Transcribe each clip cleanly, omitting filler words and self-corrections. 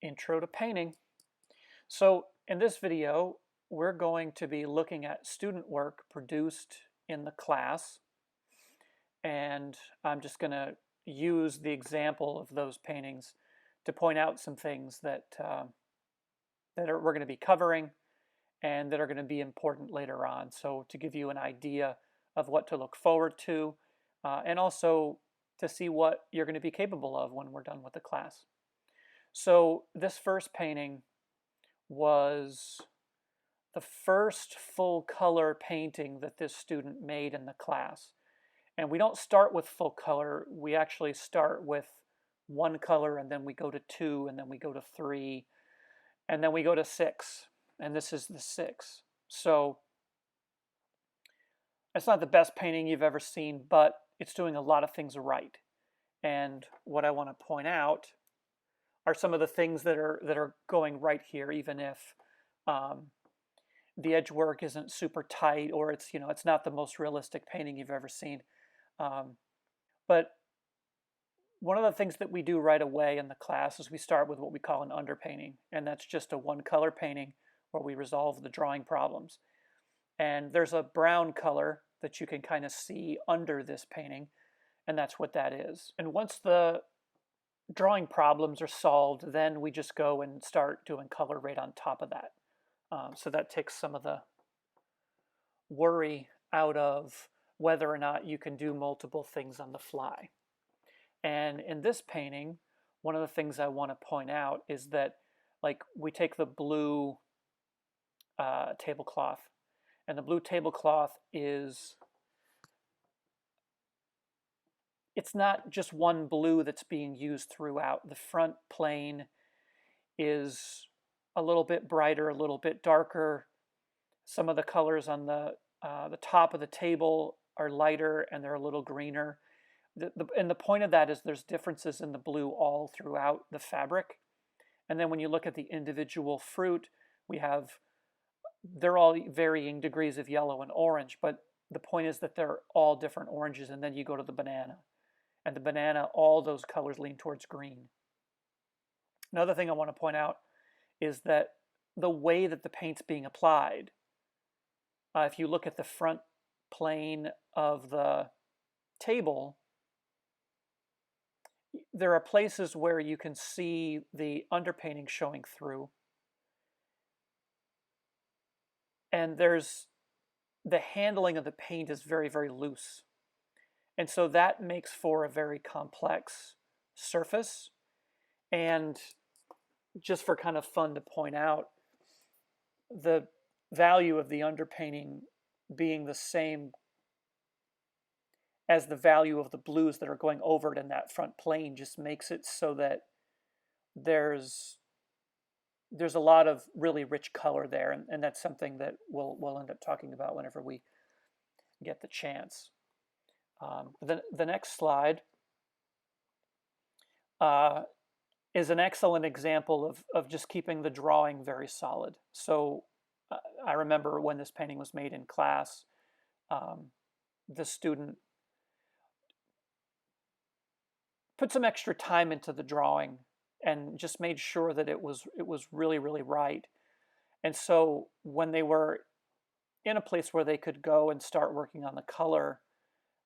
Intro to painting. So in this video, we're going to be looking at student work produced in the class, and I'm just going to use the example of those paintings to point out some things that we're going to be covering and that are going to be important later on. So to give you an idea of what to look forward to, and also to see what you're going to be capable of when we're done with the class. So this first painting was the first full color painting that this student made in the class. And we don't start with full color, we actually start with one color, and then we go to two, and then we go to three, and then we go to six. And this is the six. So it's not the best painting you've ever seen, but it's doing a lot of things right. And what I want to point out are some of the things that are going right here, even if the edge work isn't super tight, or it's not the most realistic painting you've ever seen. But one of the things that we do right away in the class is we start with what we call an underpainting, and that's just a one color painting where we resolve the drawing problems. And there's a brown color that you can kind of see under this painting, and that's what that is. And once the drawing problems are solved, then we just go and start doing color right on top of that. So that takes some of the worry out of whether or not you can do multiple things on the fly. And in this painting, one of the things I want to point out is that, like, we take the blue tablecloth, and the blue tablecloth it's not just one blue that's being used throughout. The front plane is a little bit brighter, a little bit darker. Some of the colors on the top of the table are lighter, and they're a little greener. And the point of that is there's differences in the blue all throughout the fabric. And then when you look at the individual fruit, they're all varying degrees of yellow and orange, but the point is that they're all different oranges. And then you go to the banana, and the banana, all those colors lean towards green. Another thing I want to point out is that the way that the paint's being applied, if you look at the front plane of the table, there are places where you can see the underpainting showing through. And the handling of the paint is very, very loose. And so that makes for a very complex surface. And just for kind of fun to point out, the value of the underpainting being the same as the value of the blues that are going over it in that front plane just makes it so that there's a lot of really rich color there, and that's something that we'll end up talking about whenever we get the chance. The next slide is an excellent example of just keeping the drawing very solid. So I remember when this painting was made in class, the student put some extra time into the drawing and just made sure that it was really, really right. And so when they were in a place where they could go and start working on the color,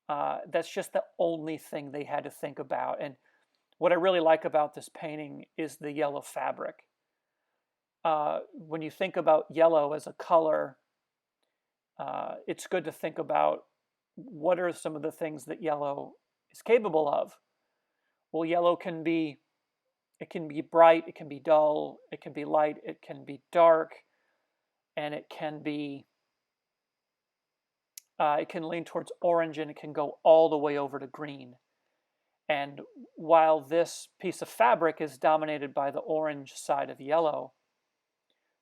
that's just the only thing they had to think about. And what I really like about this painting is the yellow fabric. When you think about yellow as a color, it's good to think about what are some of the things that yellow is capable of. Well, yellow can be bright, it can be dull, it can be light, it can be dark, and it can lean towards orange, and it can go all the way over to green. And while this piece of fabric is dominated by the orange side of yellow,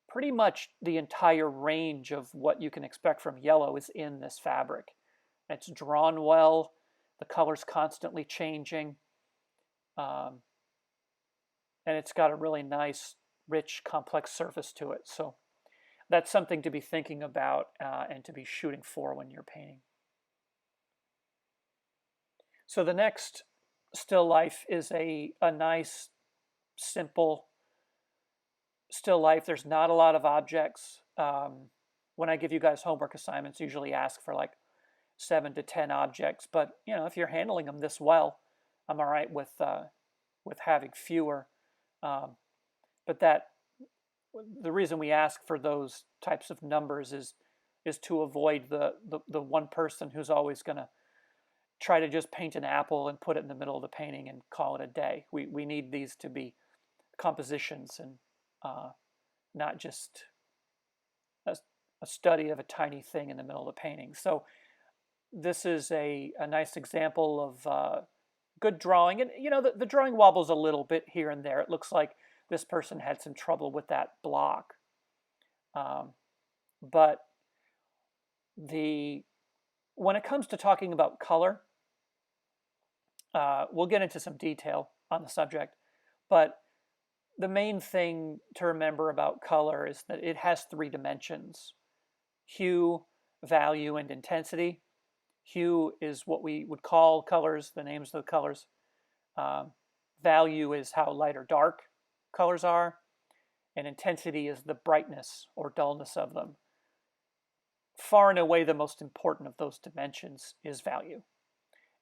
pretty much the entire range of what you can expect from yellow is in this fabric. It's drawn well, the color's constantly changing, and it's got a really nice, rich, complex surface to it. So that's something to be thinking about and to be shooting for when you're painting. So the next still life is a nice, simple still life. There's not a lot of objects. When I give you guys homework assignments, usually ask for like 7 to 10 objects. But if you're handling them this well, I'm all right with having fewer. Um, but the reason we ask for those types of numbers is to avoid the one person who's always going to try to just paint an apple and put it in the middle of the painting and call it a day. We need these to be compositions and not just a study of a tiny thing in the middle of the painting. So this is a nice example of good drawing. And the drawing wobbles a little bit here and there. It looks like this person had some trouble with that block. But when it comes to talking about color, we'll get into some detail on the subject, but the main thing to remember about color is that it has 3 dimensions: hue, value, and intensity. Hue is what we would call colors, the names of the colors. Value is how light or dark colors are, and intensity is the brightness or dullness of them. Far and away the most important of those dimensions is value.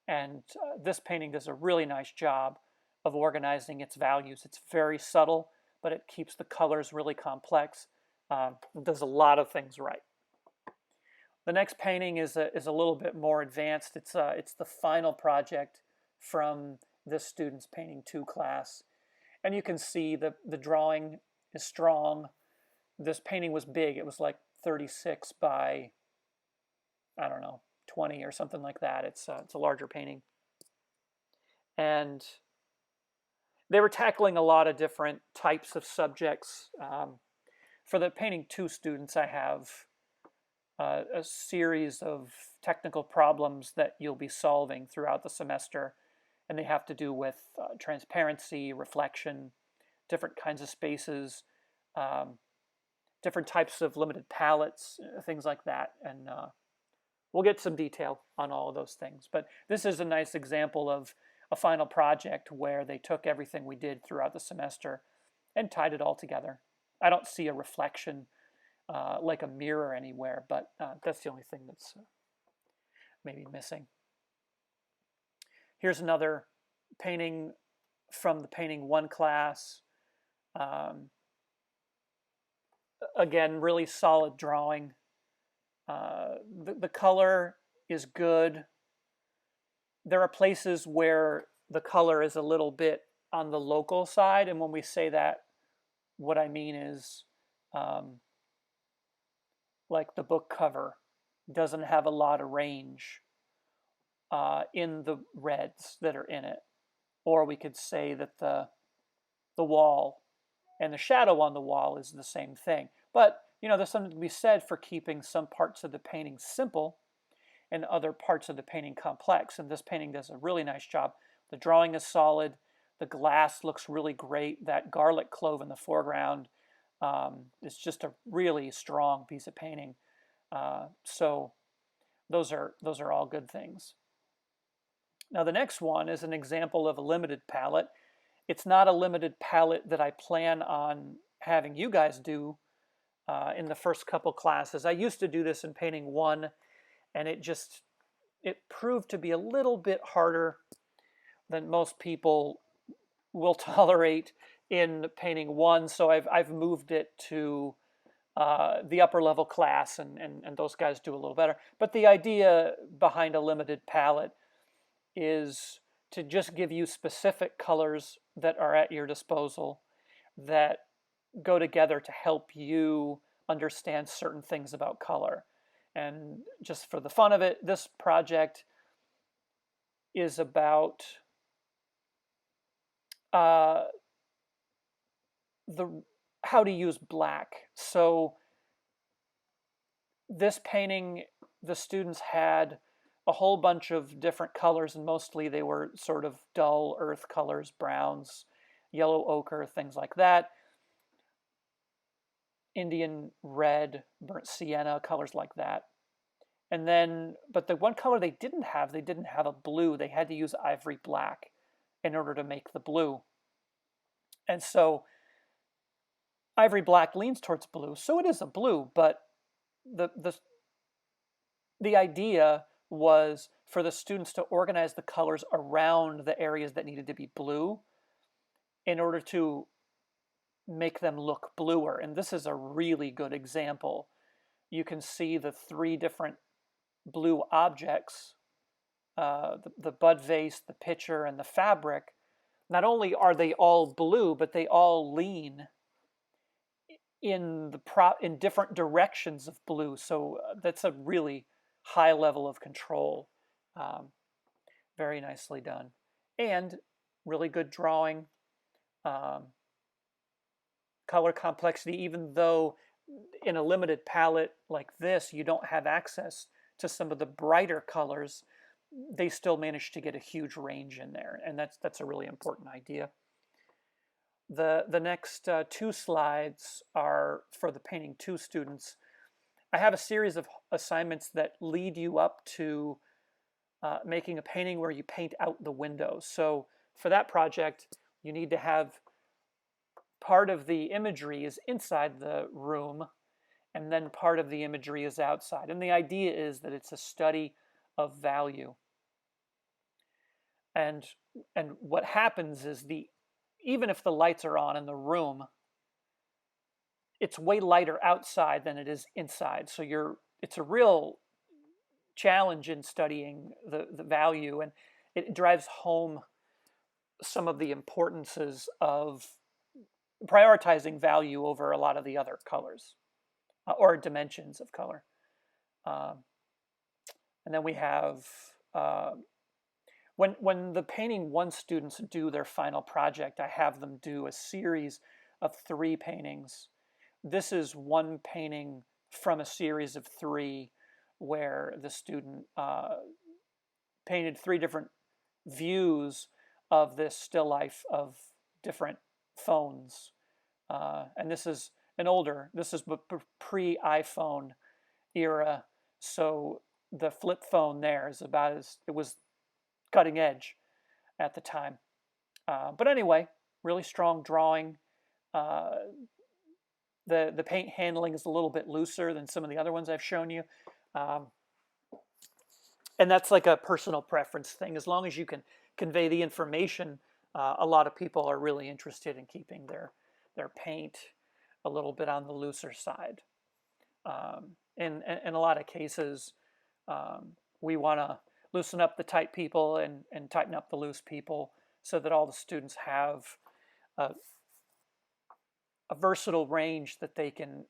And this painting does a really nice job of organizing its values. It's very subtle, but it keeps the colors really complex. It does a lot of things right. The next painting is a little bit more advanced. It's the final project from this student's Painting 2 class. And you can see the drawing is strong. This painting was big. It was like 36 by, I don't know, 20 or something like that. It's a larger painting. And they were tackling a lot of different types of subjects. For the Painting 2 students, I have a series of technical problems that you'll be solving throughout the semester, and they have to do with transparency, reflection, different kinds of spaces, different types of limited palettes, things like that. And we'll get some detail on all of those things. But this is a nice example of a final project where they took everything we did throughout the semester and tied it all together. I don't see a reflection like a mirror anywhere, but that's the only thing that's maybe missing. Here's another painting from the Painting 1 class. Again, really solid drawing. The color is good. There are places where the color is a little bit on the local side, and when we say that, what I mean is like the book cover doesn't have a lot of range in the reds that are in it. Or we could say that the wall and the shadow on the wall is the same thing. But there's something to be said for keeping some parts of the painting simple and other parts of the painting complex. And this painting does a really nice job. The drawing is solid. The glass looks really great. That garlic clove in the foreground is just a really strong piece of painting. So those are all good things. Now the next one is an example of a limited palette. It's not a limited palette that I plan on having you guys do in the first couple classes. I used to do this in Painting 1, and it proved to be a little bit harder than most people will tolerate in Painting 1. So I've moved it to the upper level class, and those guys do a little better. But the idea behind a limited palette is to just give you specific colors that are at your disposal that go together to help you understand certain things about color. And just for the fun of it, this project is about how to use black. So this painting, the students had a whole bunch of different colors, and mostly they were sort of dull earth colors, browns, yellow ochre, things like that. Indian red, burnt sienna, colors like that. And then, but the one color they didn't have a blue. They had to use ivory black in order to make the blue. And so Ivory black leans towards blue, so it is a blue, but the, the, the idea was for the students to organize the colors around the areas that needed to be blue in order to make them look bluer. And this is a really good example. You can see the three different blue objects, the bud vase, the pitcher, and the fabric. Not only are they all blue, but they all lean in different directions of blue. So that's a really high level of control. Um, very nicely done. And really good drawing. Um, color complexity, even though in a limited palette like this, you don't have access to some of the brighter colors, they still manage to get a huge range in there. And that's a really important idea. The next two slides are for the Painting 2 students. I have a series of assignments that lead you up to making a painting where you paint out the windows. So for that project, you need to have part of the imagery is inside the room, and then part of the imagery is outside. And the idea is that it's a study of value. And what happens is even if the lights are on in the room, it's way lighter outside than it is inside. So it's a real challenge in studying the value, and it drives home some of the importances of prioritizing value over a lot of the other colors or dimensions of color. And then we have when the Painting 1 students do their final project, I have them do a series of 3 paintings. This is one painting from a series of 3 where the student painted 3 different views of this still life of different phones. And this is this is pre-iPhone era. So the flip phone there is about it was cutting edge at the time. But anyway, really strong drawing. The paint handling is a little bit looser than some of the other ones I've shown you. And that's like a personal preference thing. As long as you can convey the information, a lot of people are really interested in keeping their paint a little bit on the looser side. In a lot of cases, we want to loosen up the tight people and tighten up the loose people so that all the students have a versatile range that they can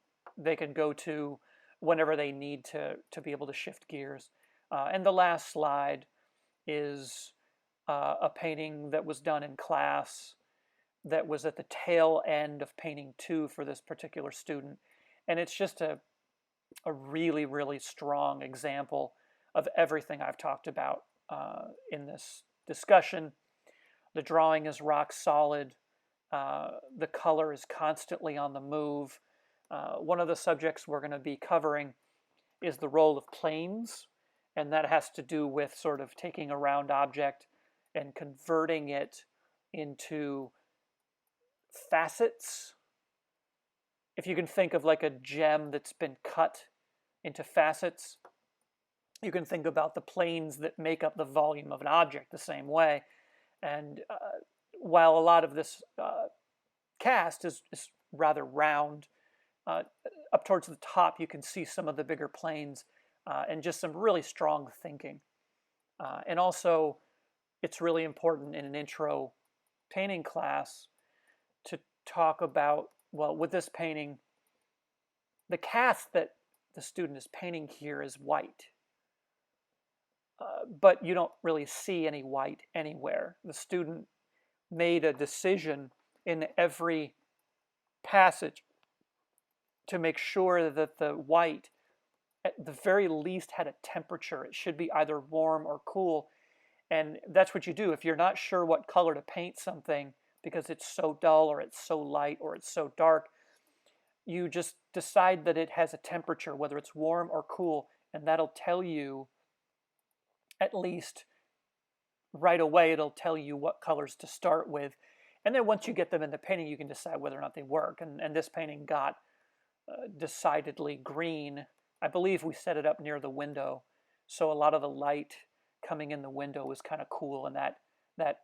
go to whenever they need to be able to shift gears. And the last slide is a painting that was done in class that was at the tail end of Painting 2 for this particular student. And it's just a really, really strong example of everything I've talked about in this discussion. The drawing is rock solid. The color is constantly on the move. One of the subjects we're going to be covering is the role of planes, and that has to do with sort of taking a round object and converting it into facets. If you can think of like a gem that's been cut into facets, you can think about the planes that make up the volume of an object the same way. And while a lot of this cast is rather round, up towards the top you can see some of the bigger planes and just some really strong thinking. And also, it's really important in an intro painting class to talk about, well, with this painting, the cast that the student is painting here is white. But you don't really see any white anywhere. The student made a decision in every passage to make sure that the white, at the very least, had a temperature. It should be either warm or cool. And that's what you do. If you're not sure what color to paint something because it's so dull or it's so light or it's so dark, you just decide that it has a temperature, whether it's warm or cool, and that'll tell you, at least right away, it'll tell you what colors to start with. And then once you get them in the painting, you can decide whether or not they work. And this painting got decidedly green. I believe we set it up near the window, so a lot of the light coming in the window was kind of cool, and that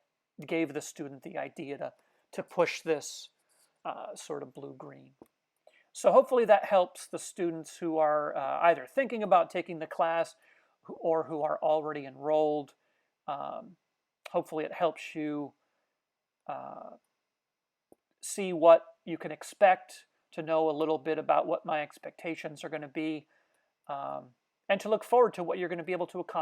gave the student the idea to push this sort of blue-green. So hopefully that helps the students who are either thinking about taking the class or who are already enrolled. Hopefully it helps you see what you can expect, to know a little bit about what my expectations are going to be, and to look forward to what you're going to be able to accomplish.